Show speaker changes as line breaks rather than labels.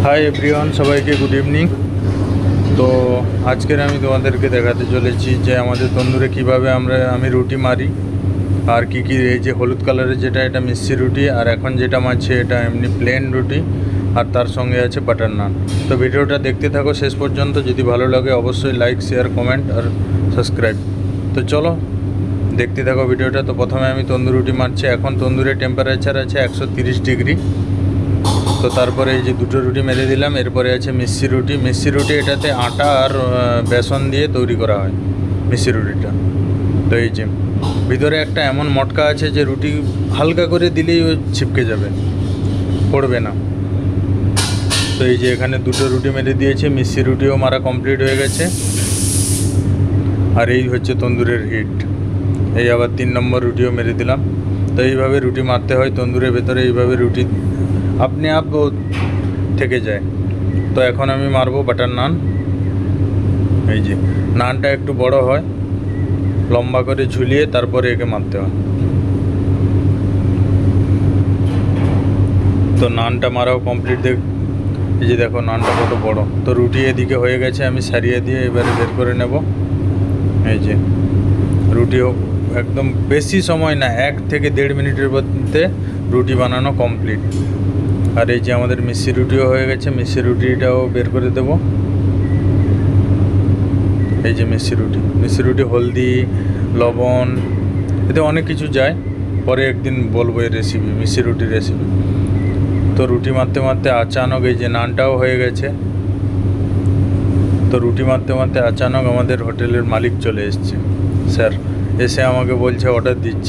Hi everyone, সবাইকে good evening. তো আজকের আমি তোমাদেরকে দেখাতে চলেছি যে আমাদের তন্দুরে কিভাবে আমি রুটি মারি আর কি কি। এই যে হলুদ কালারের যেটা, এটা মিষ্টি রুটি, আর এখন যেটা মারছি এটা এমনি প্লেন রুটি, আর তার সঙ্গে আছে বাটার নান। তো ভিডিওটা দেখতে থাকো শেষ পর্যন্ত। যদি ভালো লাগে অবশ্যই লাইক, শেয়ার, কমেন্ট আর সাবস্ক্রাইব। তো চলো দেখতে থাকো ভিডিওটা। তো প্রথমে আমি তন্দুর রুটি মারছি। এখন তন্দুরের টেম্পারেচার আছে 130 ডিগ্রি। তো তারপরে এই যে দুটো রুটি মেরে দিলাম। এরপরে আছে মিষ্টি রুটি। মিষ্টি রুটি এটাতে আটা আর বেসন দিয়ে তৈরি করা হয় মিষ্টি রুটিটা। তো এই যে ভিতরে একটা এমন মটকা আছে যে রুটি হালকা করে দিলেই ও ছিপকে যাবে, পড়বে না। তো এই যে এখানে দুটো রুটি মেরে দিয়েছে, মিষ্টি রুটিও মারা কমপ্লিট হয়ে গেছে। আর এই হচ্ছে তন্দুরের হিট। এই আবার 3 নম্বর রুটিও মেরে দিলাম। তো এইভাবে রুটি মারতে হয় তন্দুরের ভেতরে, এইভাবে রুটি আপনি আপ থেকে যায়। তো এখন আমি মারবো বাটার নান। এই যে নানটা একটু বড় হয়, লম্বা করে ঝুলিয়ে তারপরে একে মারতে হয়। তো নানটা মারাও কমপ্লিট। এই যে দেখো নানটা কত বড়। তো রুটি এদিকে হয়ে গেছে, আমি সারিয়ে দিয়ে এবারে বের করে নেব। এই যে রুটিও একদম বেশি সময় না, 1 থেকে 1.5 মিনিটের মধ্যে রুটি বানানো কমপ্লিট। আর এই যে আমাদের মিষ্টি রুটিও হয়ে গেছে, মিষ্টি রুটিটাও বের করে দেব। এই যে মিষ্টি রুটি হলদি, লবণ, এতে অনেক কিছু যায়। পরে একদিন বলবো এই রেসিপি, মিষ্টি রুটির রেসিপি। তো রুটি মারতে মারতে আচানক এই যে নানটাও হয়ে গেছে। তো রুটি মারতে মারতে আচানক আমাদের হোটেলের মালিক চলে এসছে, স্যার। এসে আমাকে বলছে অর্ডার দিচ্ছে।